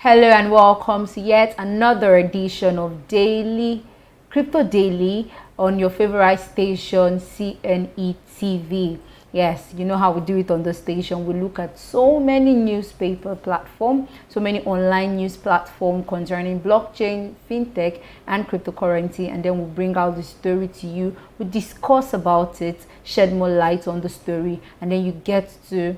Hello and welcome to yet another edition of Crypto Daily on your favorite station, CNETv. Yes, you know how we do it on the station. We look at so many newspaper platforms, so many online news platforms concerning blockchain, fintech, and cryptocurrency, and then we bring out the story to you. We discuss about it, shed more light on the story, and then you get to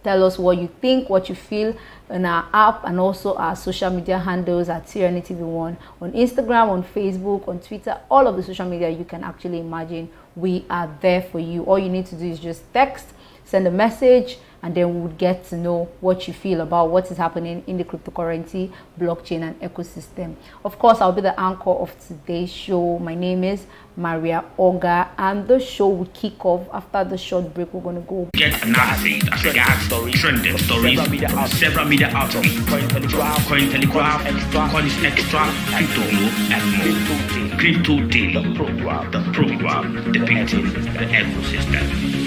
tell us what you think, what you feel in our app, and also our social media handles at CNETv1 on Instagram, on Facebook, on Twitter, all of the social media you can actually imagine. We are there for you. All you need to do is just text, send a message, and then we would get to know what you feel about what is happening in the cryptocurrency, blockchain, and ecosystem. Of course, I'll be the anchor of today's show. My name is Maria Oga, and the show will kick off after the short break. We're going to go get analysis as regards trending stories from several media outlets, Cointelegraph, Coins Extra, Crypto and more. Crypto Daily, the program depicting the ecosystem.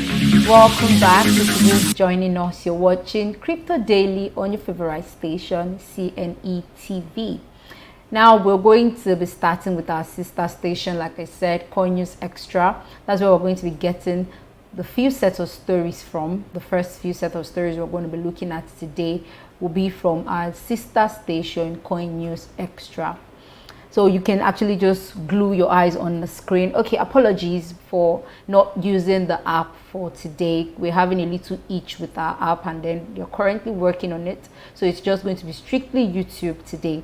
Welcome back. To those joining us, you're watching Crypto Daily on your favorite station, CNETv. Now we're going to be starting with our sister station, like I said, Coin News Extra. That's where we're going to be getting the few sets of stories from. The first few sets of stories we're going to be looking at today will be from our sister station, Coin News Extra. So you can actually just glue your eyes on the screen. Okay, apologies for not using the app for today. We're having a little itch with our app, and then you're currently working on it. So it's just going to be strictly YouTube today.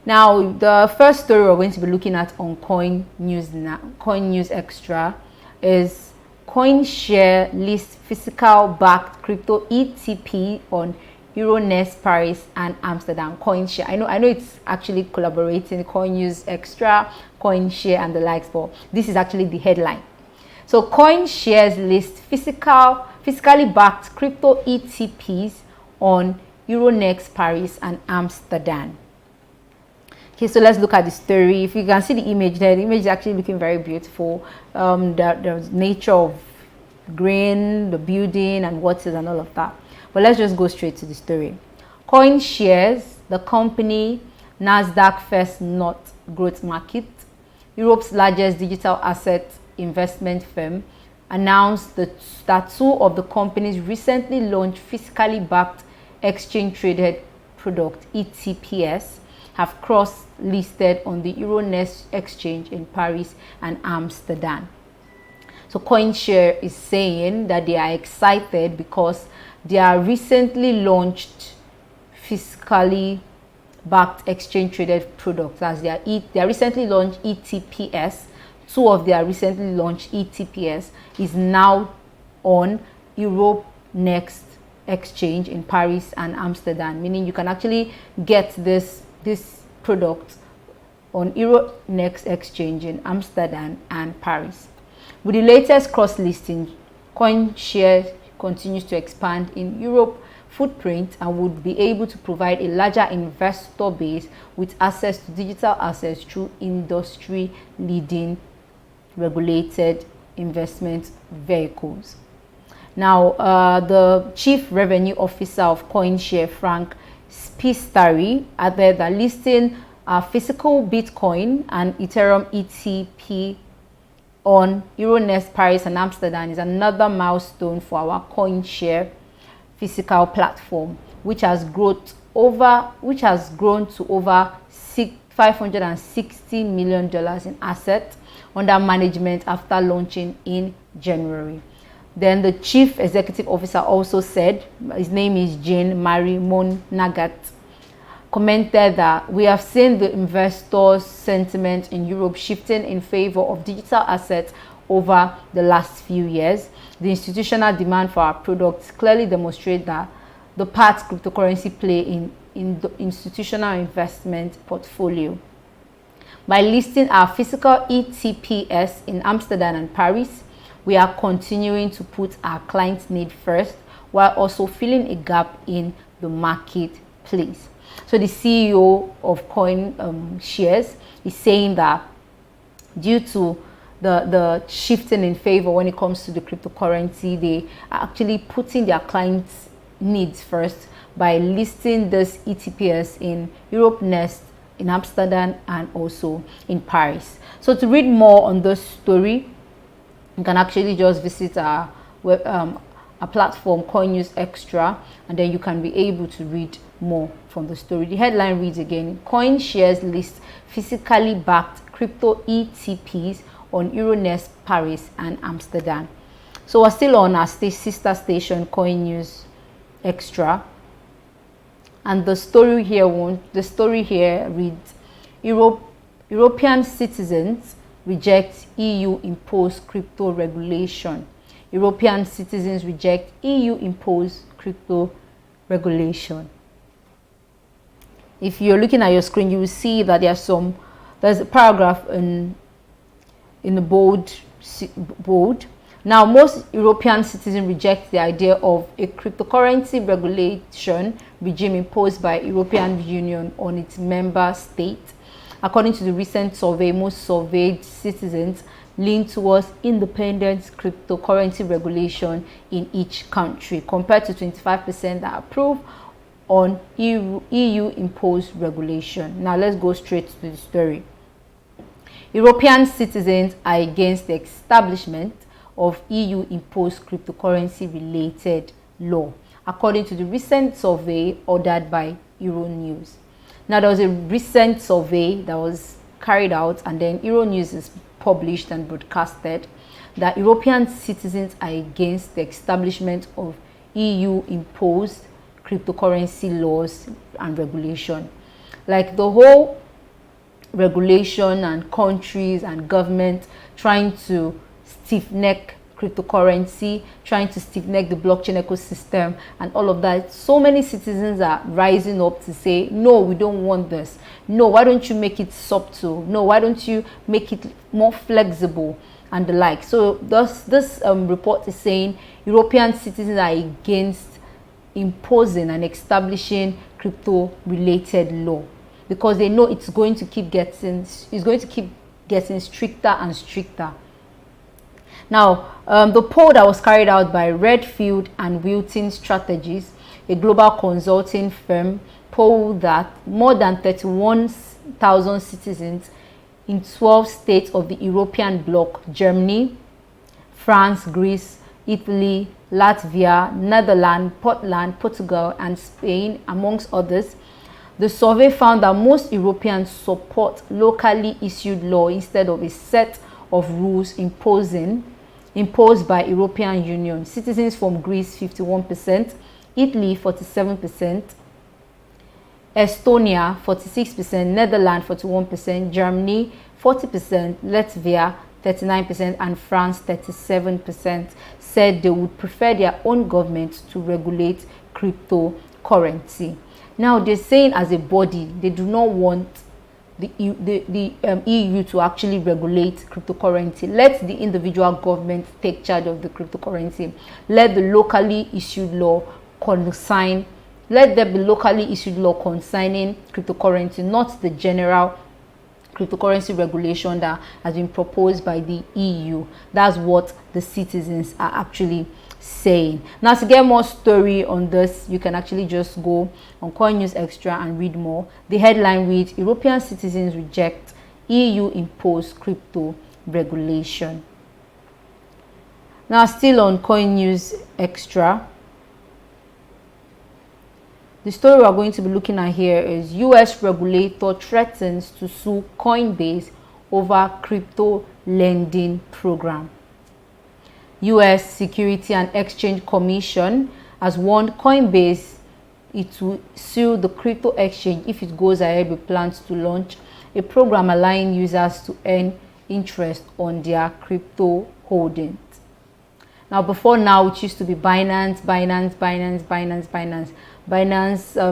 Now, the first story we're going to be looking at on Coin News Extra is CoinShare lists physical backed crypto ETP on Euronext Paris and Amsterdam. CoinShare. I know it's actually collaborating, Coin News Extra, CoinShare, and the likes, but this is actually the headline. So CoinShares lists physically backed crypto ETPs on Euronext Paris and Amsterdam. Okay, so let's look at the story. If you can see the image there, the image is actually looking very beautiful. The nature of green, the building, and what is and all of that. But let's just go straight to the story. CoinShares, the company, Nasdaq First North Growth Market, Europe's largest digital asset investment firm, announced that two of the company's recently launched physically backed exchange-traded product (ETPs) have cross-listed on the Euronext exchange in Paris and Amsterdam. So CoinShare is saying that they are excited because their recently launched physically backed exchange traded products, as their recently launched ETPs, two of their recently launched ETPs is now on Euronext exchange in Paris and Amsterdam, meaning you can actually get this product on Euronext exchange in Amsterdam and Paris. With the latest cross-listing, CoinShare continues to expand in Europe footprint and would be able to provide a larger investor base with access to digital assets through industry-leading regulated investment vehicles. Now, the Chief Revenue Officer of CoinShare, Frank Spistari, added that listing a physical Bitcoin and Ethereum ETP on Euronext Paris and Amsterdam is another milestone for our CoinShare physical platform, which has grown to over $560 million in assets under management after launching in January. Then the Chief Executive Officer also said, his name is Jean-Marie Monagat, commented that we have seen the investors' sentiment in Europe shifting in favor of digital assets over the last few years. The institutional demand for our products clearly demonstrates that the part cryptocurrency play in the institutional investment portfolio. By listing our physical ETPs in Amsterdam and Paris, we are continuing to put our clients' need first while also filling a gap in the marketplace. So the CEO of CoinShares is saying that due to the shifting in favor when it comes to the cryptocurrency, they are actually putting their clients needs first by listing this ETPs in Euronext, in Amsterdam, and also in Paris. So to read more on this story, you can actually just visit our platform CoinNews Extra, and then you can be able to read more from the story. The headline reads again: Coin shares list physically backed crypto ETPs on Euronext, Paris, and Amsterdam. So we're still on our sister station CoinNews Extra, and the story here reads: European citizens reject EU imposed crypto regulation. European citizens reject EU imposed crypto regulation. If you're looking at your screen, you will see that there's a paragraph in the bold. Now, most European citizens reject the idea of a cryptocurrency regulation regime imposed by European Union on its member states. According to the recent survey, most surveyed citizens lean towards independent cryptocurrency regulation in each country, compared to 25% that approve on EU imposed regulation. Now let's go straight to the story. European citizens are against the establishment of EU imposed cryptocurrency related law, according to the recent survey ordered by Euronews. Now, there was a recent survey that was carried out, and then Euronews is published and broadcasted, that European citizens are against the establishment of EU imposed cryptocurrency laws and regulation. Like the whole regulation and countries and government trying to stiff neck cryptocurrency, trying to stiff neck the blockchain ecosystem and all of that. So many citizens are rising up to say, no, we don't want this. No, why don't you make it subtle? No, why don't you make it more flexible and the like? So this report is saying European citizens are against imposing and establishing crypto related law, because they know it's going to keep getting stricter and stricter. Now, the poll that was carried out by Redfield and Wilton Strategies, a global consulting firm, polled that more than 31,000 citizens in 12 states of the European bloc, Germany, France, Greece, Italy, Latvia, Netherlands, Portland, Portugal, and Spain, amongst others. The survey found that most Europeans support locally issued law instead of a set of rules imposed by European Union. Citizens from Greece 51%, Italy 47%, Estonia 46%, Netherlands 41%, Germany 40%, Latvia 39%, and France 37% said they would prefer their own government to regulate cryptocurrency. Now, they're saying as a body they do not want the EU to actually regulate cryptocurrency. Let the individual government take charge of the cryptocurrency. Let the locally issued law let there be locally issued law concerning cryptocurrency, not the general cryptocurrency regulation that has been proposed by the EU. That's what the citizens are actually saying. Now, to get more story on this, you can actually just go on CoinNews Extra and read more. The headline reads: European citizens reject EU imposed crypto regulation. Now, still on CoinNews Extra, the story we're going to be looking at here is US regulator threatens to sue Coinbase over crypto lending program. US Security and Exchange Commission has warned Coinbase it will sue the crypto exchange if it goes ahead with plans to launch a program allowing users to earn interest on their crypto holdings. Now, before now, it used to be Binance.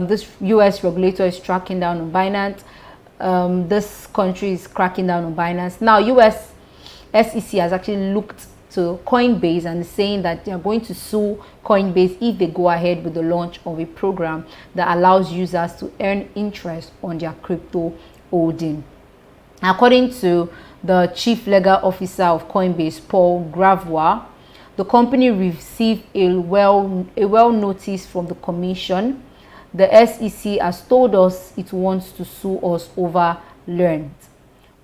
This US regulator is tracking down on Binance. This country is cracking down on Binance. Now, US SEC has actually looked to Coinbase and is saying that they are going to sue Coinbase if they go ahead with the launch of a program that allows users to earn interest on their crypto holding. According to the chief legal officer of Coinbase, Paul Gravois, the company received a well notice from the commission. The SEC has told us it wants to sue us over Learned.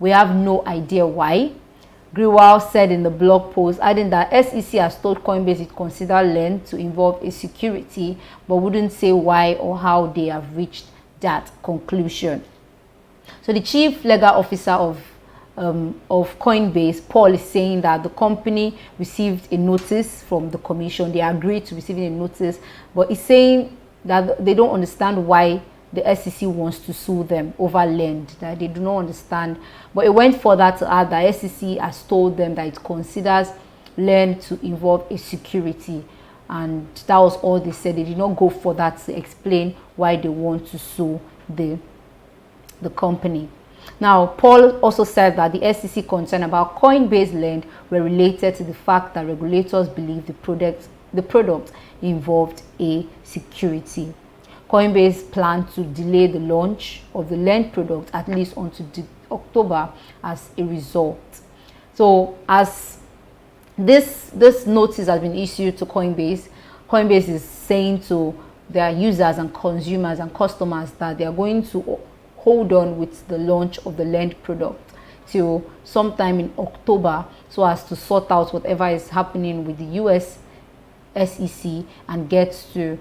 We have no idea why. Grewal said in the blog post, adding that SEC has told Coinbase it consider Learned to involve a security, but wouldn't say why or how they have reached that conclusion. So the chief legal officer of Coinbase, Paul, is saying that the company received a notice from the commission. They agreed to receiving a notice, but he's saying that they don't understand why the SEC wants to sue them over Learned, that they do not understand. But it went further to add that SEC has told them that it considers Learned to involve a security, and that was all they said. They did not go further to explain why they want to sue the company. Now, Paul also said that the SEC concern about Coinbase Learned were related to the fact that regulators believe the product involved a security. Coinbase planned to delay the launch of the Learned product at least until October as a result. So as this notice has been issued to Coinbase, Coinbase is saying to their users and consumers and customers that they are going to hold on with the launch of the Learned product till sometime in October, so as to sort out whatever is happening with the US SEC and get to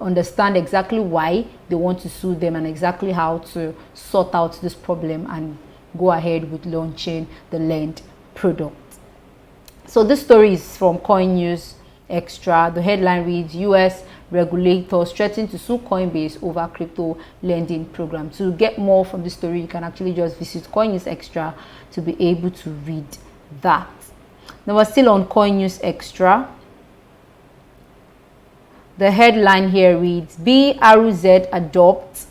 understand exactly why they want to sue them and exactly how to sort out this problem and go ahead with launching the Learned product. So this story is from Coin News Extra. The headline reads, US regulators threaten to sue Coinbase over crypto lending program. To get more from this story, you can actually just visit Coin News Extra to be able to read that. Now we're still on Coin News Extra. The headline here reads, BRZ adopts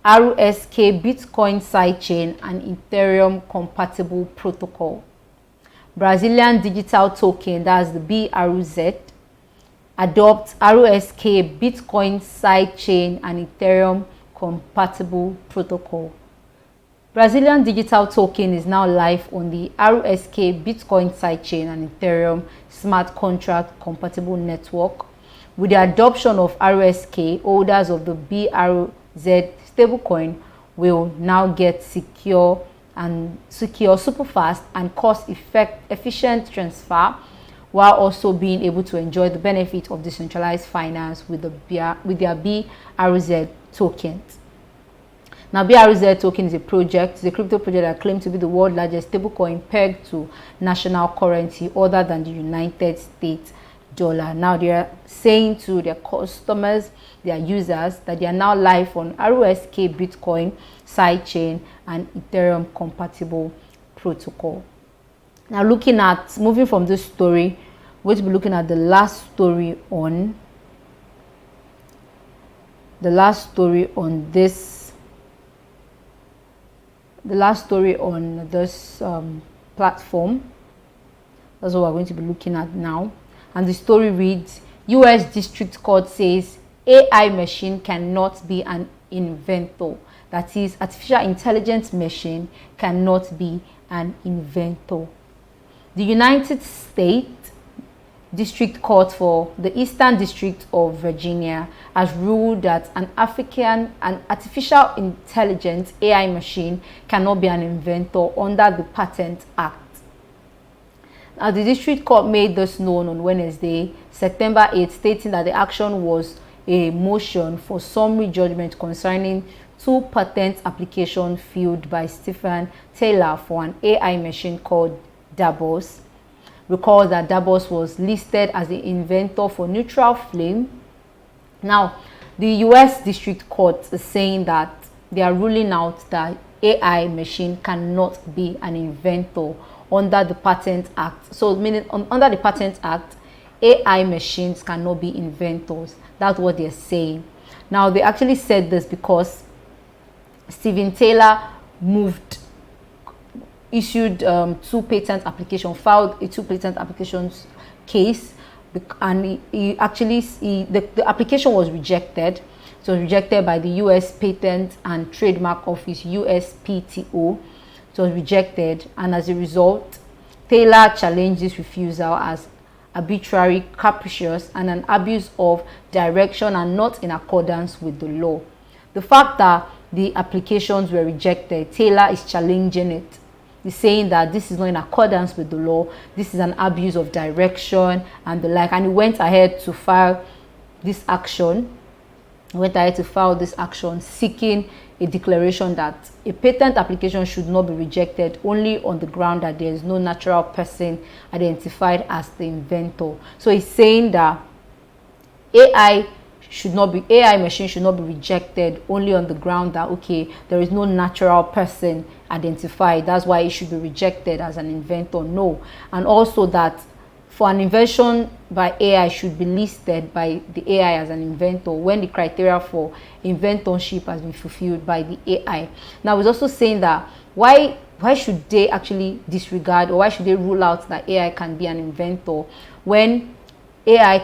RSK Bitcoin sidechain and Ethereum compatible protocol. Brazilian digital token, that's the BRZ, adopts RSK Bitcoin sidechain and Ethereum compatible protocol. Brazilian digital token is now live on the RSK Bitcoin sidechain and Ethereum smart contract compatible network. With the adoption of RSK, holders of the BRZ stablecoin will now get secure, super fast and efficient transfer, while also being able to enjoy the benefit of decentralized finance with their BRZ tokens. Now, BRZ token is a crypto project that claims to be the world's largest stablecoin pegged to national currency other than the United States dollar. Now they are saying to their customers, their users, that they are now live on RSK Bitcoin sidechain and Ethereum compatible protocol. Now moving from this story, we're going to be looking at the last story on this platform. That's what we're going to be looking at now. And the story reads, US District Court says AI machine cannot be an inventor. That is, artificial intelligence machine cannot be an inventor. The United States District Court for the Eastern District of Virginia has ruled that an artificial intelligence AI machine cannot be an inventor under the Patent Act. Now, the district court made this known on Wednesday, September 8, stating that the action was a motion for summary judgment concerning two patent applications filed by Stephen Taylor for an AI machine called Davos. Recall that Davos was listed as the inventor for neutral flame. Now, the US District Court is saying that they are ruling out that AI machine cannot be an inventor under the Patent Act. So meaning under the Patent Act, AI machines cannot be inventors. That's what they're saying. Now, they actually said this because Stephen Taylor issued filed a two patent applications case, and the application was rejected. So it was rejected by the US Patent and Trademark Office, USPTO. It was rejected, and as a result, Taylor challenged this refusal as arbitrary, capricious, and an abuse of direction and not in accordance with the law. The fact that the applications were rejected, Taylor is challenging it. He's saying that this is not in accordance with the law, this is an abuse of direction and the like, and he went ahead to file this action. Seeking a declaration that a patent application should not be rejected only on the ground that there is no natural person identified as the inventor. So he's saying that AI machine should not be rejected only on the ground that, okay, there is no natural person identified, that's why it should be rejected as an inventor. No. And also that for an invention by AI should be listed by the AI as an inventor when the criteria for inventorship has been fulfilled by the AI. Now, he's also saying that why should they actually disregard, or why should they rule out that AI can be an inventor when AI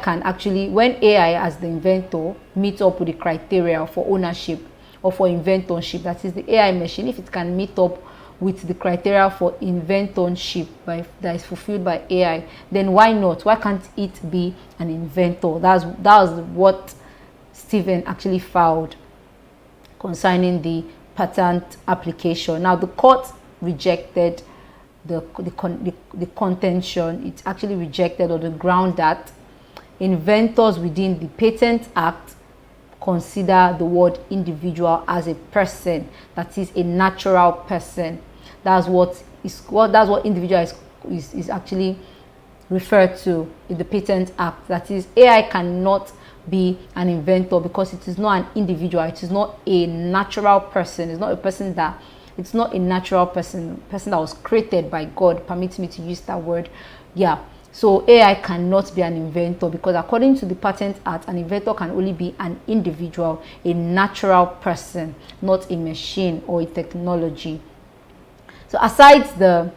as the inventor meets up with the criteria for ownership or for inventorship, that is the AI machine, if it can meet up with the criteria for inventorship that is fulfilled by AI, then why not? Why can't it be an inventor? That was what Stephen actually filed concerning the patent application. Now, the court rejected the contention. It actually rejected on the ground that inventors within the Patent Act consider the word individual as a person, that is a natural person. That's what individual is actually referred to in the Patent Act. That is, AI cannot be an inventor because it is not an individual. It is not a natural person. It's not a person that, it's not a natural person that was created by God. Permit me to use that word. Yeah. So AI cannot be an inventor because according to the Patent Act, an inventor can only be an individual, a natural person, not a machine or a technology. So aside the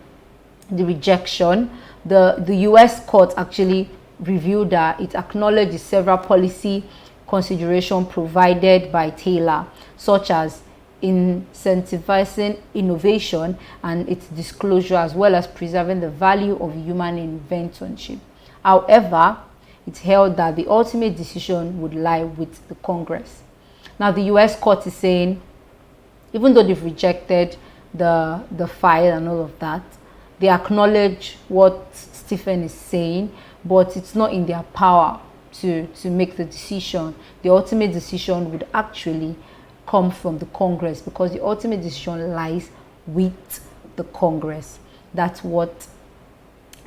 rejection, the US court actually reviewed that it acknowledged the several policy considerations provided by Taylor, such as incentivizing innovation and its disclosure, as well as preserving the value of human inventorship. However, it held that the ultimate decision would lie with the Congress. Now, the US court is saying, even though they've rejected the file and all of that, they acknowledge what Stephen is saying, but it's not in their power to make the decision. The ultimate decision would actually come from the Congress because the ultimate decision lies with the Congress. That's what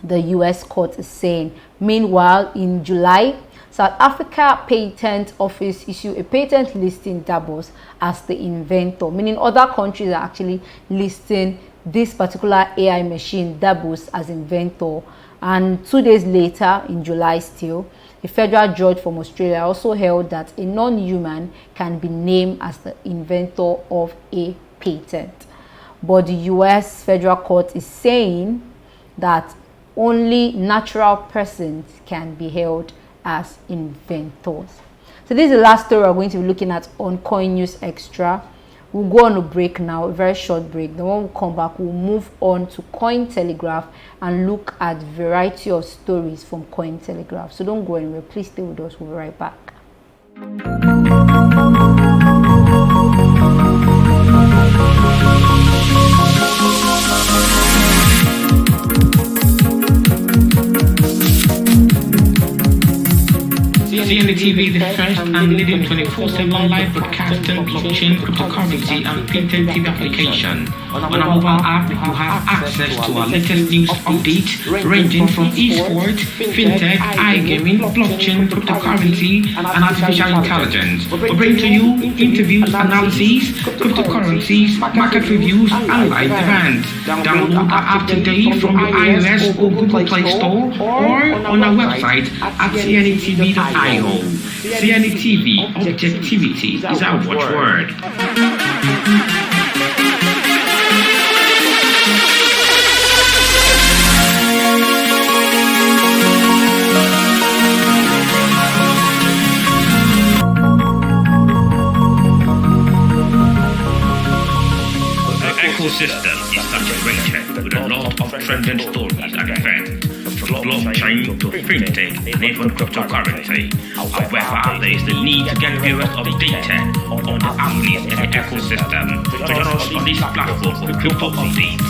the US court is saying. Meanwhile, in July, South Africa Patent Office issued a patent listing Davos as the inventor, meaning other countries are actually listing this particular AI machine, Davos, as inventor. And 2 days later, in July still, a federal judge from Australia also held that a non-human can be named as the inventor of a patent. But the US federal court is saying that only natural persons can be held as inventors. So this is the last story we're going to be looking at on Coin News Extra. We'll go on a break now, a very short break. Then when we come back, we'll move on to Cointelegraph and look at a variety of stories from Cointelegraph. So don't go anywhere. Please stay with us. We'll be right back. CNETv, the first and leading 24/7 live broadcasting, blockchain, cryptocurrency, and FinTech TV application. On our mobile app, you have access to our latest news updates ranging from esports, FinTech, iGaming, blockchain, cryptocurrency, and artificial intelligence. We bring to you interviews, analyses, cryptocurrencies, market reviews, and live events. Download our app today from the iOS or Google Play Store or on our website at CNETv.io. CNETv, objectivity is our watchword. The ecosystem is saturated with a lot of trending stories and blockchain to fintech and even cryptocurrency. However, there is the need to get various updated on the athletes and the ecosystem. So join us on this platform for crypto updates,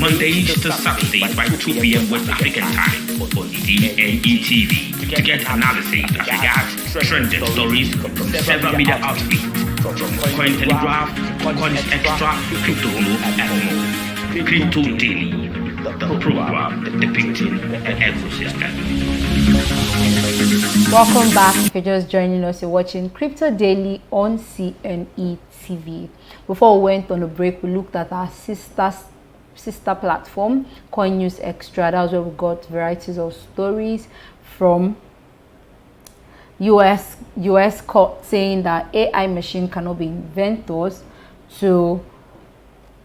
Mondays to Saturdays by 2 p.m. West African time on CNETv to get analysis as regards trending stories from several media outlets, from Cointelegraph, Coins Extra, Crypto Globe, and more. Crypto Daily, the program depicting the ecosystem. Welcome back. If you're just joining us, you're watching Crypto Daily on CNETv. Before we went on a break, we looked at our sister platform, Coin News Extra. That was where we got varieties of stories from US court saying that AI machine cannot be inventors, to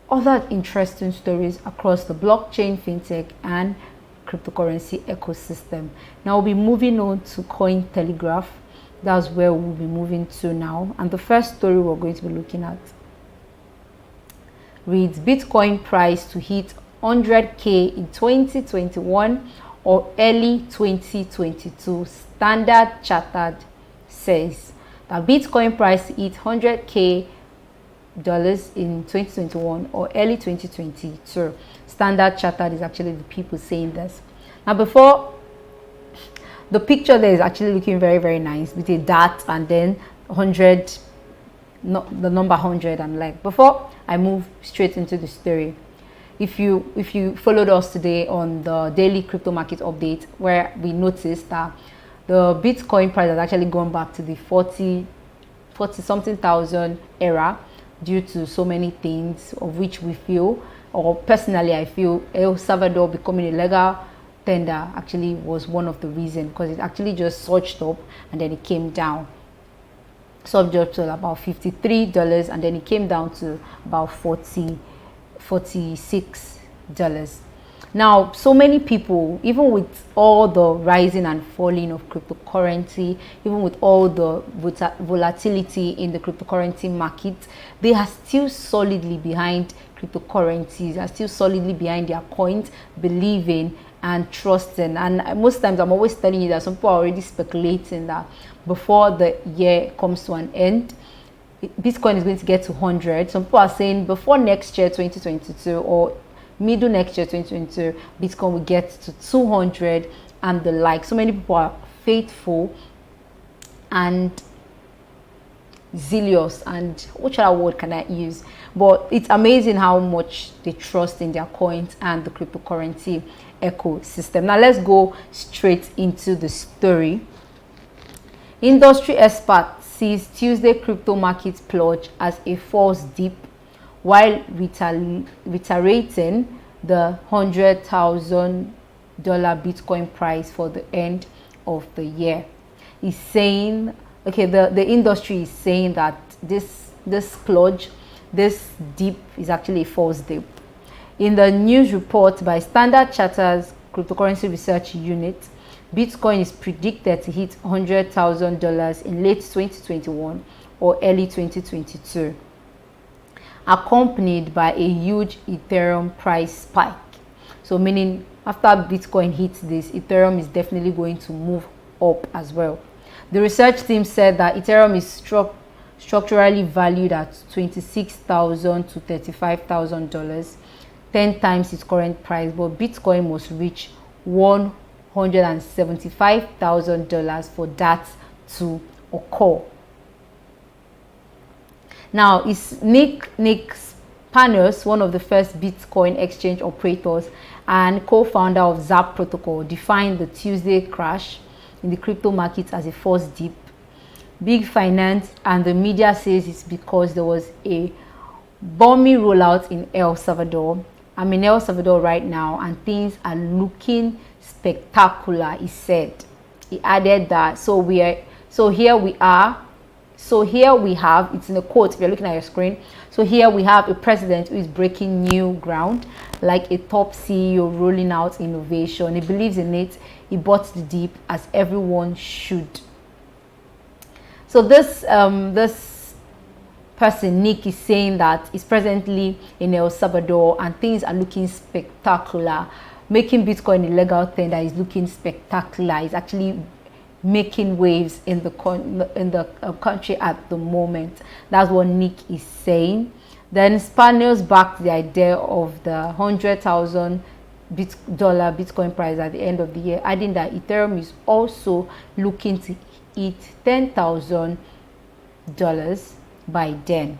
other interesting stories across the blockchain, fintech, and cryptocurrency ecosystem. Now we'll be moving on to Cointelegraph. That's where we'll be moving to now. And the first story we're going to be looking at reads: Bitcoin price to hit 100K in 2021 or early 2022. Standard Chartered says that Bitcoin price to hit 100K dollars in 2021 or early 2022. Standard Chartered is actually the people saying this. Now, before, the picture there is actually looking very, very nice with a dot and then 100, the number 100. And like, before I move straight into the story, if you followed us today on the daily crypto market update, where we noticed that the Bitcoin price has actually gone back to the 40 something thousand era due to so many things, of which we feel, or personally I feel, El Salvador becoming a legal tender actually was one of the reasons, because it actually just surged up and then it came down. Surged up to about $53 and then it came down to about $46. Now, so many people, even with all the rising and falling of cryptocurrency, even with all the volatility in the cryptocurrency market, they are still solidly behind cryptocurrencies, are still solidly behind their coins, believing and trusting. And most times I'm always telling you that some people are already speculating that before the year comes to an end, Bitcoin is going to get to 100. Some people are saying before next year, 2022, or middle next year, 2022, Bitcoin will get to 200 and the like. So many people are faithful and zealous, and which other word can I use? But it's amazing how much they trust in their coins and the cryptocurrency ecosystem. Now let's go straight into the story. Industry expert sees Tuesday crypto market plunge as a false dip, while reiterating the $100,000 Bitcoin price for the end of the year. He's saying, okay, the industry is saying that this plunge, this dip is actually a false dip. In the news report by Standard Chartered's cryptocurrency research unit, Bitcoin is predicted to hit $100,000 in late 2021 or early 2022. Accompanied by a huge Ethereum price spike. So meaning after Bitcoin hits this, Ethereum is definitely going to move up as well. The research team said that Ethereum is structurally valued at $26,000 to $35,000, 10 times its current price, but Bitcoin must reach $175,000 for that to occur. Now, is Nick Panos, one of the first Bitcoin exchange operators and co-founder of Zap Protocol, defined the Tuesday crash in the crypto market as a false dip. Big finance and the media says it's because there was a bomby rollout in El Salvador. I'm in El Salvador right now and things are looking spectacular, he said. He added that, so here we have, it's in a quote if you're looking at your screen. So here we have a president who is breaking new ground, like a top CEO rolling out innovation. He believes in it. He bought the dip, as everyone should. So this person, Nick, is saying that he's presently in El Salvador and things are looking spectacular. making Bitcoin a legal tender is looking spectacular. It's actually making waves in the country at the moment. That's what Nick is saying. Then Spaniards backed the idea of the $100,000 Bitcoin price at the end of the year, adding that Ethereum is also looking to hit $10,000 by then.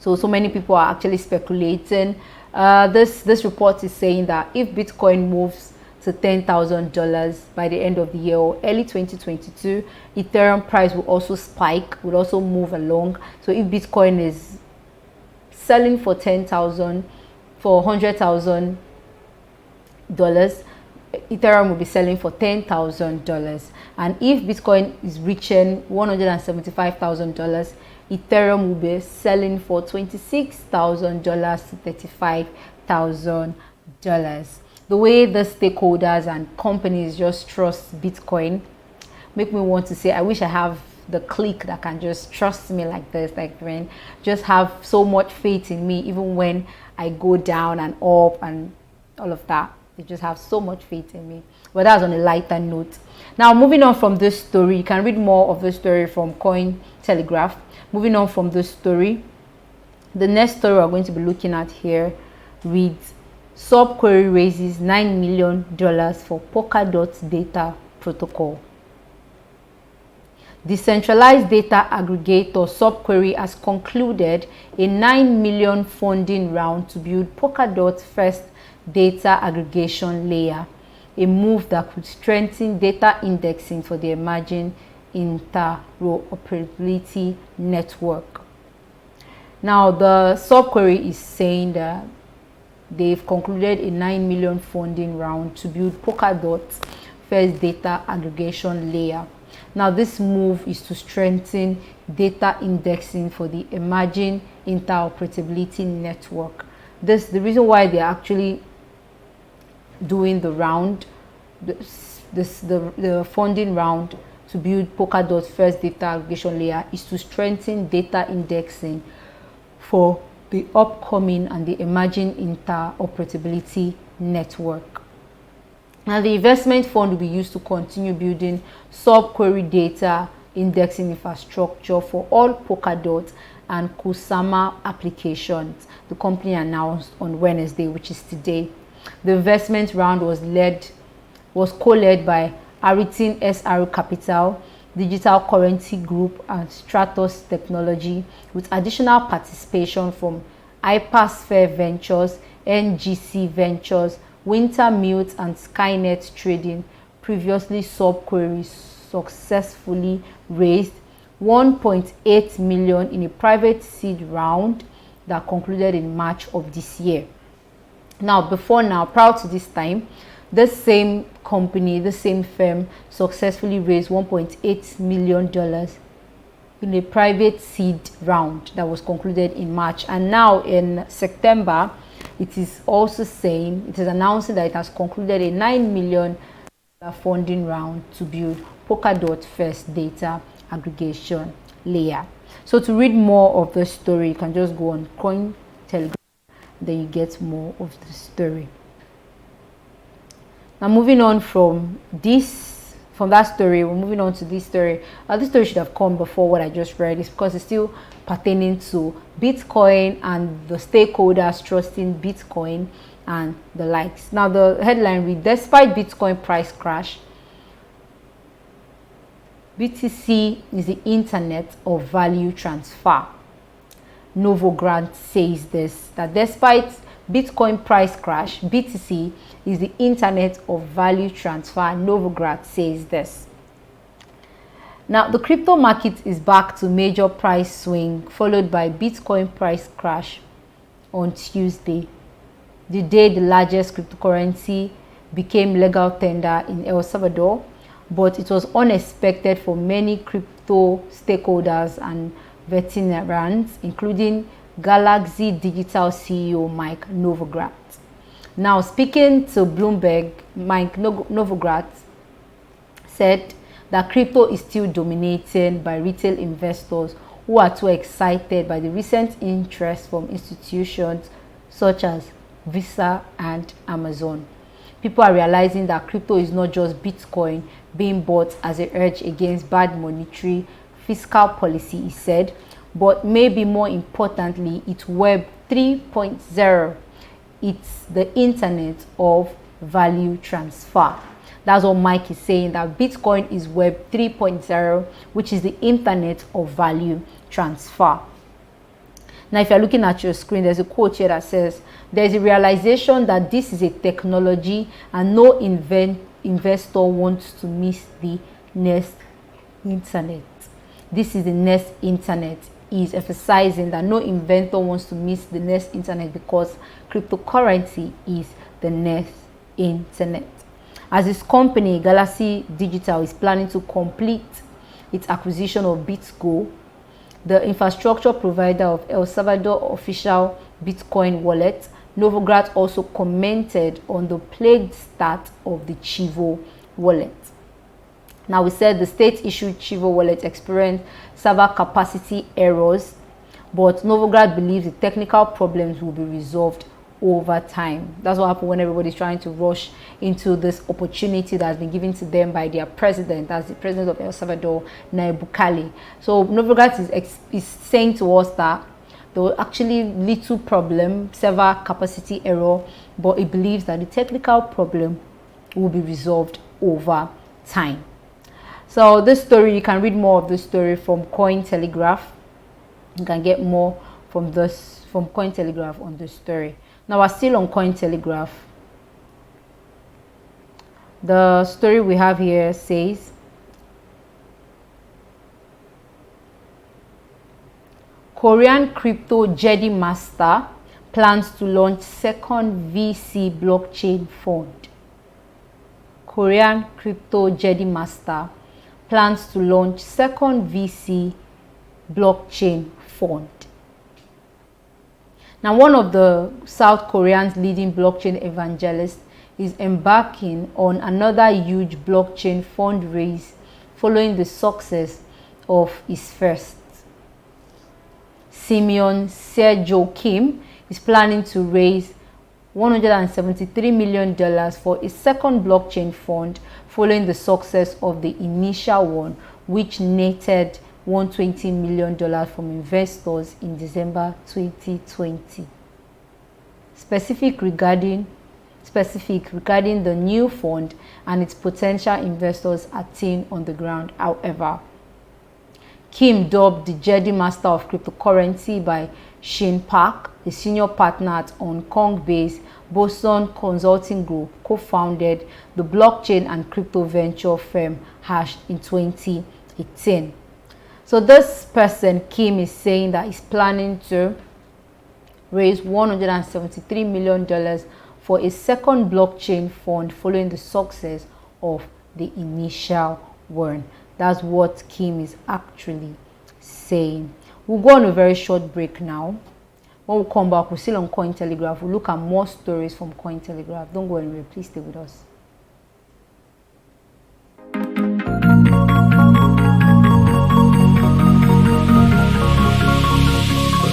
So many people are actually speculating. This report is saying that if Bitcoin moves to $10,000 by the end of the year or early 2022, Ethereum price will also spike, will also move along. So if Bitcoin is selling for $100,000, Ethereum will be selling for $10,000. And if Bitcoin is reaching $175,000, Ethereum will be selling for $26,000 to $35,000. The way the stakeholders and companies just trust Bitcoin make me want to say, I wish I have the clique that can just trust me like this, like when just have so much faith in me even when I go down and up and all of that. They just have so much faith in me. But that's on a lighter note. Now, moving on from this story, you can read more of the story from Cointelegraph. Moving on from this story, the next story we're going to be looking at here reads, Subquery raises $9 million for Polkadot data protocol. Decentralized data aggregator Subquery has concluded a $9 million funding round to build Polkadot's first data aggregation layer, a move that could strengthen data indexing for the emerging interoperability network. Now, the Subquery is saying that they've concluded a $9 million funding round to build Polkadot's first data aggregation layer. Now, this move is to strengthen data indexing for the emerging interoperability network. The reason why they're actually doing the round, the funding round to build Polkadot's first data aggregation layer is to strengthen data indexing for the upcoming and the emerging interoperability network. Now, the investment fund will be used to continue building Subquery data indexing infrastructure for all Polkadot and Kusama applications, the company announced on Wednesday, which is today. The investment round was co-led by Aritin SR Capital, Digital Currency Group, and Stratos Technology, with additional participation from Hypersphere Ventures, NGC Ventures, Wintermute, and Skynet Trading. Previously, Subquery successfully raised $1.8 million in a private seed round that concluded in March of this year. Now, prior to this time, the same company, the same firm, successfully raised $1.8 million in a private seed round that was concluded in March. And now in September, it is announcing that it has concluded a $9 million funding round to build Polkadot first data aggregation layer. So to read more of the story, you can just go on Cointelegraph, then you get more of the story. Now, moving on from that story, we're moving on to this story. This story should have come before what I just read. It's because it's still pertaining to Bitcoin and the stakeholders trusting Bitcoin and the likes. Now, the headline reads, despite Bitcoin price crash, BTC is the internet of value transfer. Novograd says this, that despite Bitcoin price crash, BTC is the internet of value transfer. Novograd says this. Now, the crypto market is back to major price swing, followed by Bitcoin price crash on Tuesday, the day the largest cryptocurrency became legal tender in El Salvador, but it was unexpected for many crypto stakeholders and veterans, including Galaxy Digital CEO Mike Novogratz. Now, speaking to Bloomberg, Mike Novogratz said that crypto is still dominated by retail investors who are too excited by the recent interest from institutions such as Visa, and Amazon. People are realizing that crypto is not just Bitcoin being bought as a urge against bad monetary fiscal policy, he said, but maybe more importantly, it's Web 3.0. It's the internet of value transfer. That's what Mike is saying, that Bitcoin is Web 3.0, which is the internet of value transfer. Now, if you're looking at your screen, there's a quote here that says, there's a realization that this is a technology and no investor wants to miss the next internet. This is the next internet. Is emphasizing that no inventor wants to miss the next internet because cryptocurrency is the next internet. As his company, Galaxy Digital, is planning to complete its acquisition of BitGo, the infrastructure provider of El Salvador official Bitcoin wallet, Novograd also commented on the plagued start of the Chivo wallet. Now, we said the state-issued Chivo wallet experienced server capacity errors, but Novograd believes the technical problems will be resolved over time. That's what happens when everybody's trying to rush into this opportunity that's been given to them by their president, as the president of El Salvador, Nayib Bukele. So Novograd is saying to us that there was actually little problem, server capacity error, but it believes that the technical problem will be resolved over time. So this story, you can read more of this story from Cointelegraph. You can get more from Cointelegraph on this story. Now, we're still on Cointelegraph. The story we have here says, Korean crypto Jedi Master plans to launch second VC blockchain fund. Korean crypto Jedi Master plans to launch second VC blockchain fund. Now, one of the South Korea's leading blockchain evangelists is embarking on another huge blockchain fundraise following the success of his first. Simeon Sergio Kim is planning to raise $173 million for a second blockchain fund following the success of the initial one, which netted $120 million from investors in December 2020. Specific regarding the new fund and its potential investors are seen on the ground. However, Kim, dubbed the Jedi Master of Cryptocurrency by Shin Park, a senior partner at Hong Kong-based Boston Consulting Group, co-founded the blockchain and crypto venture firm Hash in 2018. So this person, Kim, is saying that he's planning to raise $173 million for a second blockchain fund following the success of the initial one. That's what Kim is actually saying. We'll go on a very short break now. When we come back, we're still on Cointelegraph. We'll look at more stories from Cointelegraph. Don't go anywhere. Please stay with us.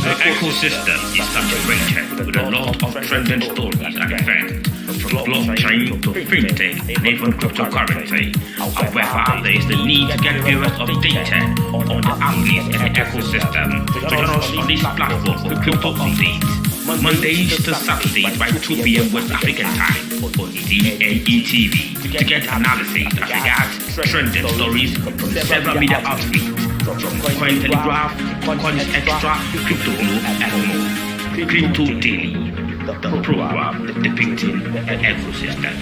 The ecosystem is saturated with a lot of trending stories and events, from blockchain to fintech and even cryptocurrency. However, there is the need to get viewers updated on the happenings in the ecosystem. Join us on this platform for crypto updates, Mondays to Saturdays by 2 p.m. West African time on CNETv, to get analysis as regards trending stories from several media outlets, from Cointelegraph, Coins Extra, Crypto Globe, and more. Crypto Daily, the program depicting the ecosystem.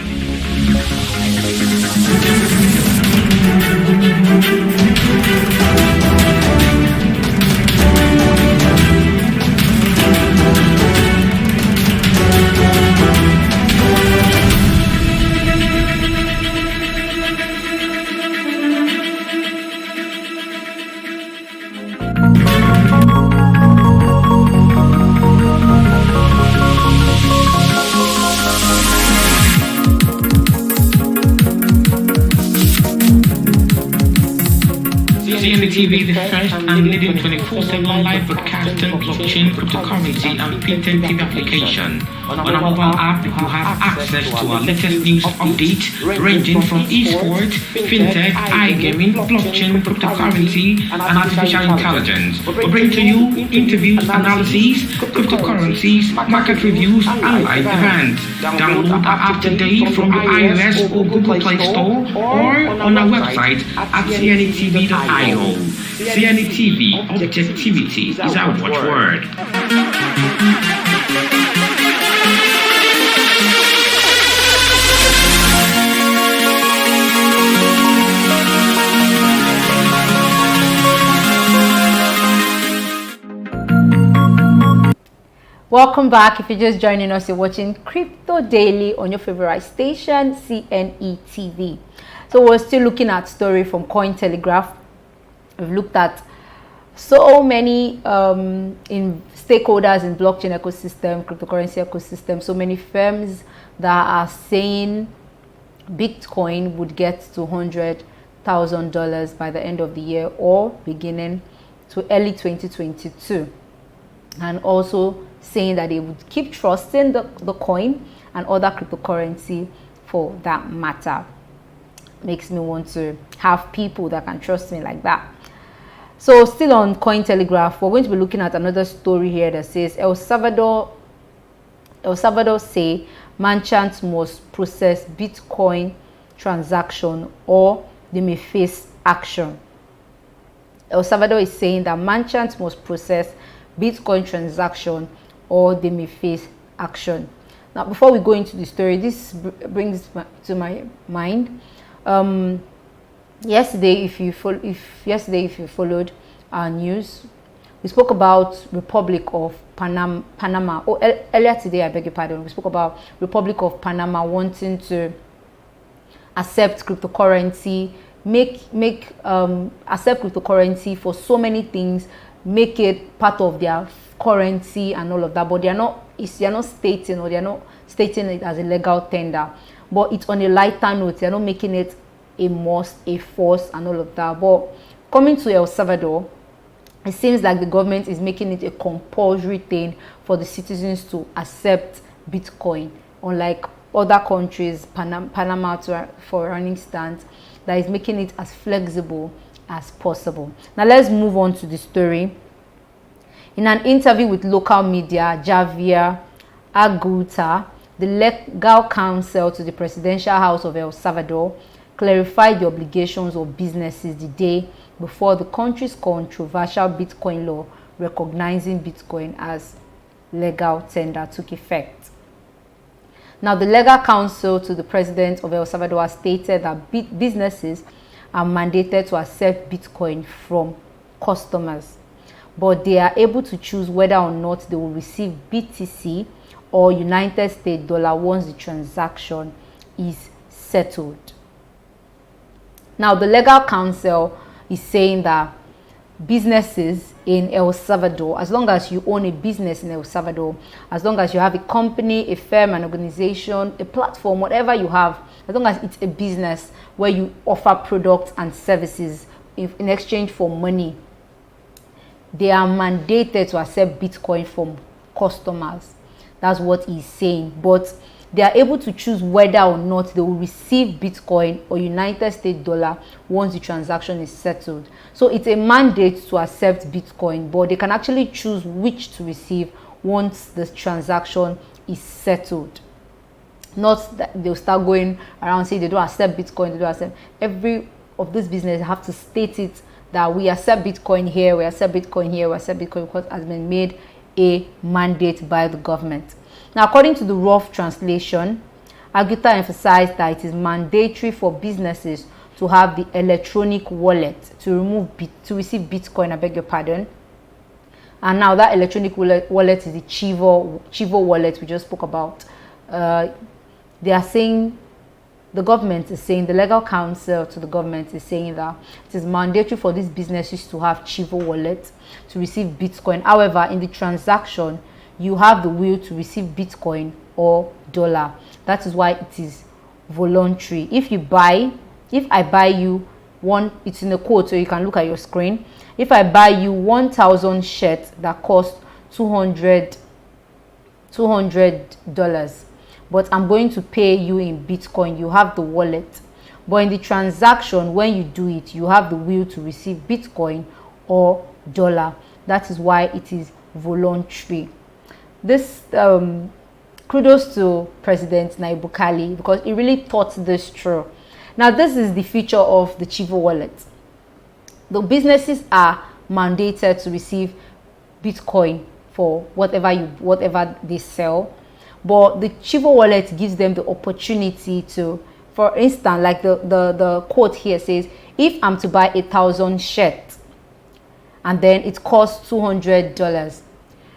CNETv, the first and leading 24/7 live broadcasting blockchain, cryptocurrency, and FinTech TV application. On our mobile app, you have access to our latest news updates ranging from esports, fintech, iGaming, blockchain, cryptocurrency, and artificial intelligence. We bring to you interviews, analyses, cryptocurrencies, market reviews, and live events. Download our app today from the iOS or Google Play Store or on our website at CNETv.io. CNETv, objectivity is our watchword. Welcome back. If you're just joining us, you're watching Crypto Daily on your favorite station, CNETv. So we're still looking at story from Cointelegraph. We've looked at so many stakeholders in blockchain ecosystem, cryptocurrency ecosystem, so many firms that are saying Bitcoin would get to $100,000 by the end of the year or beginning to early 2022. And also saying that they would keep trusting the coin and other cryptocurrency for that matter. Makes me want to have people that can trust me like that. So still on Cointelegraph, we're going to be looking at another story here that says El Salvador say merchants must process Bitcoin transaction or they may face action. El Salvador is saying that merchants must process Bitcoin transaction or they may face action. Now, before we go into the story, this brings to my mind. Yesterday, if you followed our news, we spoke about Republic of Panama. Oh, earlier today, I beg your pardon. We spoke about Republic of Panama wanting to accept cryptocurrency, accept cryptocurrency for so many things, make it part of their currency and all of that, but they're not stating it as a legal tender, but it's on a lighter note. They're not making it a must, a force, and all of that. But coming to El Salvador, it seems like the government is making it a compulsory thing for the citizens to accept Bitcoin, unlike other countries, Panama for an instance, that is making it as flexible as possible. Now let's move on to the story. In an interview with local media, Javier Arguta, the legal counsel to the presidential house of El Salvador, clarified the obligations of businesses the day before the country's controversial Bitcoin law recognizing Bitcoin as legal tender took effect. Now, the legal counsel to the president of El Salvador stated that businesses are mandated to accept Bitcoin from customers, but they are able to choose whether or not they will receive BTC or United States dollar once the transaction is settled. Now, the legal counsel is saying that businesses in El Salvador, as long as you own a business in El Salvador, as long as you have a company, a firm, an organization, a platform, whatever you have, as long as it's a business where you offer products and services in exchange for money, they are mandated to accept Bitcoin from customers. That's what he's saying. But they are able to choose whether or not they will receive Bitcoin or United States dollar once the transaction is settled. So it's a mandate to accept Bitcoin, but they can actually choose which to receive once the transaction is settled. Not that they'll start going around saying they don't accept Bitcoin, they don't accept. Every of this business have to state it that we accept Bitcoin here, we accept Bitcoin here, we accept Bitcoin, because it has been made a mandate by the government. Now, according to the rough translation, Aguta emphasized that it is mandatory for businesses to have the electronic wallet to receive Bitcoin, I beg your pardon. And now that electronic wallet is the Chivo wallet we just spoke about. They are saying, the government is saying, the legal counsel to the government is saying that it is mandatory for these businesses to have Chivo wallet to receive Bitcoin. However, in the transaction, you have the will to receive Bitcoin or dollar. That is why it is voluntary. If I buy you it's in the quote, so you can look at your screen. If I buy you 1,000 shirts that cost $200, but I'm going to pay you in Bitcoin, you have the wallet. But in the transaction, when you do it, you have the will to receive Bitcoin or dollar. That is why it is voluntary. This kudos to President Nayib Bukele, because he really thought this through. Now, this is the feature of the Chivo wallet. The businesses are mandated to receive Bitcoin for whatever they sell, but the Chivo wallet gives them the opportunity to, for instance, like the quote here says, if I'm to buy 1,000 shirts and then it costs $200,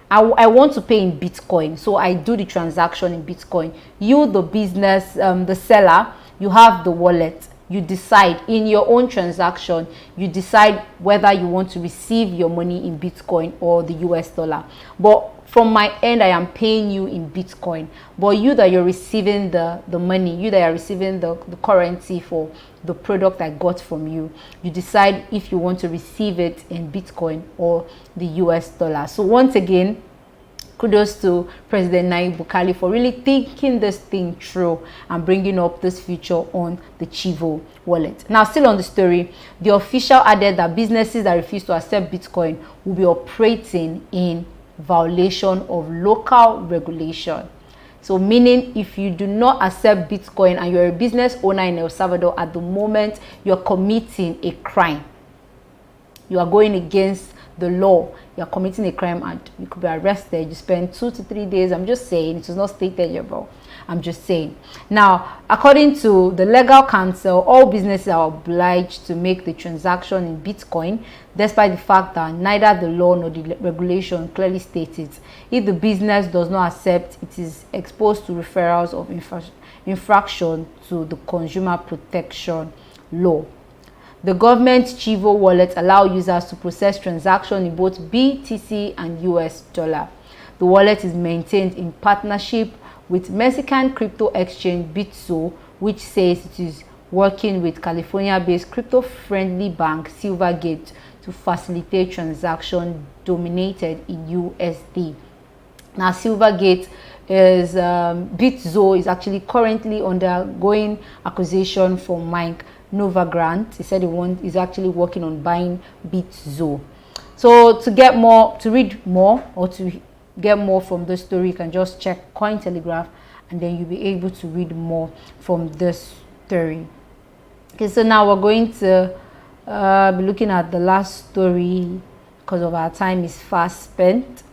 I want to pay in Bitcoin, so I do the transaction in Bitcoin. You, the business, the seller, you have the wallet. You decide in your own transaction, you decide whether you want to receive your money in Bitcoin or the US dollar. But from my end, I am paying you in Bitcoin. But you that you're receiving the money, you that are receiving the currency for the product I got from you, you decide if you want to receive it in Bitcoin or the US dollar. So once again, kudos to President Nayib Bukele for really thinking this thing through and bringing up this feature on the Chivo wallet. Now, still on the story, the official added that businesses that refuse to accept Bitcoin will be operating in violation of local regulation. So meaning, if you do not accept Bitcoin and you're a business owner in El Salvador at the moment, you're committing a crime. You are going against the law. You're committing a crime and you could be arrested. You spend 2 to 3 days. I'm just saying, it was not stated here, bro. I'm just saying. Now, according to the legal counsel, all businesses are obliged to make the transaction in Bitcoin, despite the fact that neither the law nor the regulation clearly states it. If the business does not accept, it is exposed to referrals of infraction to the consumer protection law. The government's Chivo wallet allows users to process transactions in both BTC and US dollar. The wallet is maintained in partnership with Mexican crypto exchange Bitso, which says it is working with California-based crypto-friendly bank Silvergate to facilitate transactions dominated in USD. Now, Silvergate is Bitso is actually currently undergoing acquisition from Mike Novogrant. He said he's actually working on buying Bitso. So to read more or to get more from this story, you can just check Cointelegraph and then you'll be able to read more from this story. Okay, so now we're going to be looking at the last story because of our time is fast spent.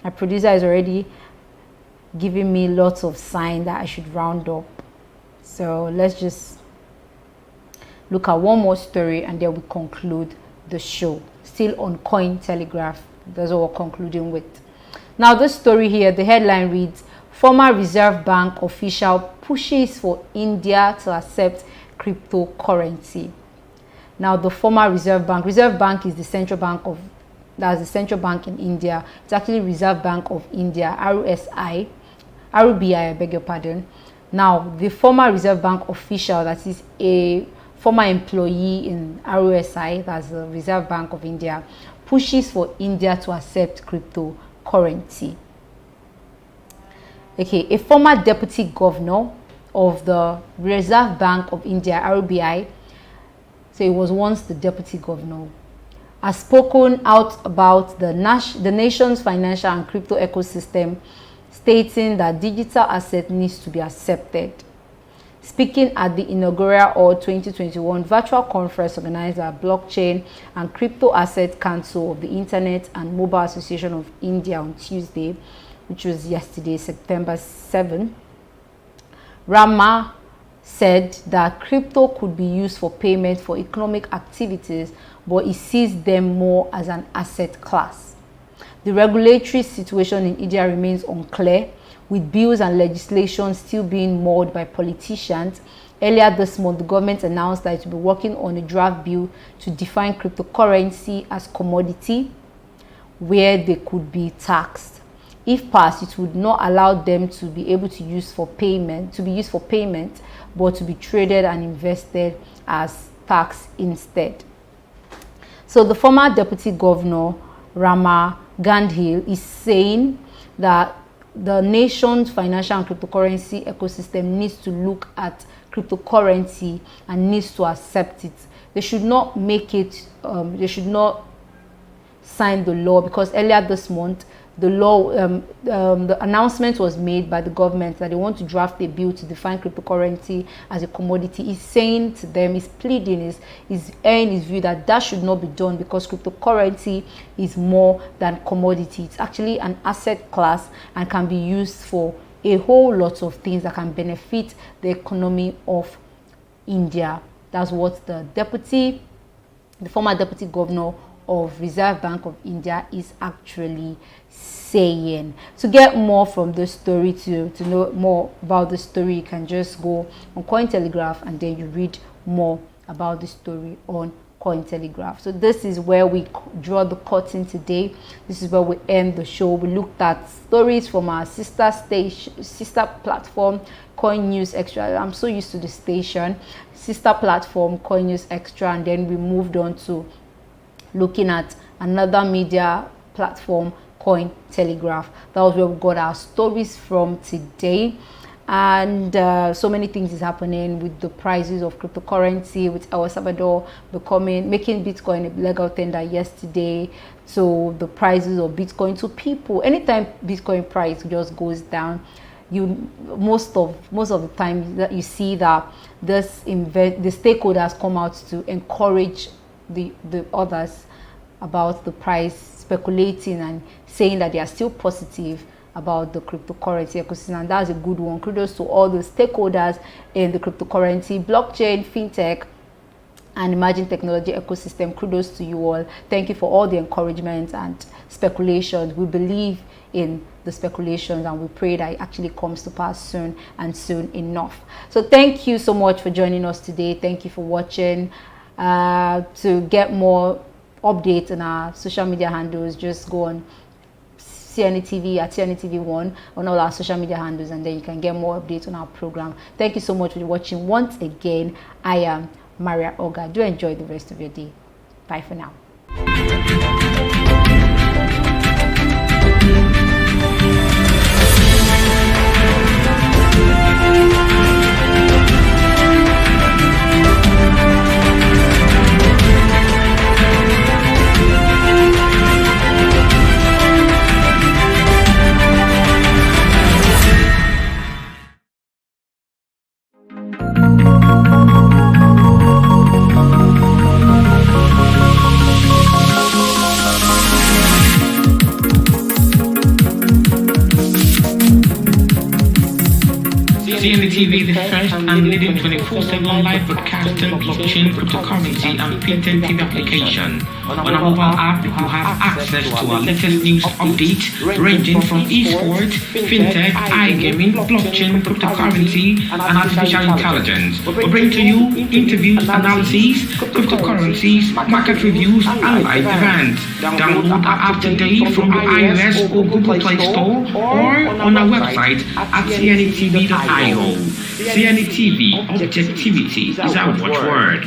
Our producer is already giving me lots of signs that I should round up. So let's just look at one more story and then we conclude the show. Still on Cointelegraph. That's what we're concluding with. Now, this story here, the headline reads, former Reserve Bank official pushes for India to accept cryptocurrency. Now, the former Reserve Bank is the central bank that's the central bank in India. It's actually Reserve Bank of India, RBI, I beg your pardon. Now, the former Reserve Bank official, that is a former employee in RBI, that's the Reserve Bank of India, pushes for India to accept cryptocurrency. Okay, a former deputy governor of the Reserve Bank of India, RBI, so he was once the deputy governor, has spoken out about the nation's financial and crypto ecosystem, stating that digital asset needs to be accepted. Speaking at the inaugural 2021 virtual conference organized by Blockchain and Crypto Asset Council of the Internet and Mobile Association of India on Tuesday, which was yesterday, September 7, Rama said that crypto could be used for payment for economic activities, but he sees them more as an asset class. The regulatory situation in India remains unclear, with bills and legislation still being mulled by politicians. Earlier this month, the government announced that it will be working on a draft bill to define cryptocurrency as commodity, where they could be taxed. If passed, it would not allow them to be able to be used for payment, but to be traded and invested as tax instead. So the former deputy governor, Rama Gandhi, is saying that the nation's financial and cryptocurrency ecosystem needs to look at cryptocurrency and needs to accept it. They should not make it, they should not sign the law, because earlier this month, the law, the announcement was made by the government that they want to draft a bill to define cryptocurrency as a commodity. He's saying to them, he's pleading, he's airing his view that that should not be done, because cryptocurrency is more than commodity. It's actually an asset class and can be used for a whole lot of things that can benefit the economy of India. That's what the former deputy governor of Reserve Bank of India is actually saying. To get more from the story, to know more about the story, you can just go on Cointelegraph and then you read more about the story on Cointelegraph. So this is where we draw the curtain today. This is where we end the show. We looked at stories from our sister platform, Coin News Extra. I'm so used to the station, sister platform, Coin News Extra, and then we moved on to looking at another media platform, Cointelegraph. That was where we got our stories from today. And so many things is happening with the prices of cryptocurrency, with El Salvador making Bitcoin a legal tender yesterday, so the prices of Bitcoin to people. Anytime Bitcoin price just goes down, most of the time that you see that the stakeholders come out to encourage the others about the price, speculating and saying that they are still positive about the cryptocurrency ecosystem, and that's a good one. Kudos to all the stakeholders in the cryptocurrency, blockchain, fintech, and emerging technology ecosystem. Kudos to you all. Thank you for all the encouragement and speculations. We believe in the speculations and we pray that it actually comes to pass soon and soon enough. So thank you so much for joining us today. Thank you for watching. To get more updates on our social media handles, just go on CNETv at CNETv1 on all our social media handles, and then you can get more updates on our program. Thank you so much for watching. Once again, I am Maria Oga. Do enjoy the rest of your day. Bye for now. CNETv, the first and leading 24/7 live broadcasting blockchain, cryptocurrency, and FinTech TV application. On our mobile app, you have access to our latest news updates ranging from esports, fintech, iGaming, blockchain, cryptocurrency, and artificial intelligence. We bring to you interviews, analyses, cryptocurrencies, market reviews, and live events. Download our app today from the iOS or Google Play Store or on our website at cnetv.io. CNETv, objectivity is our watchword.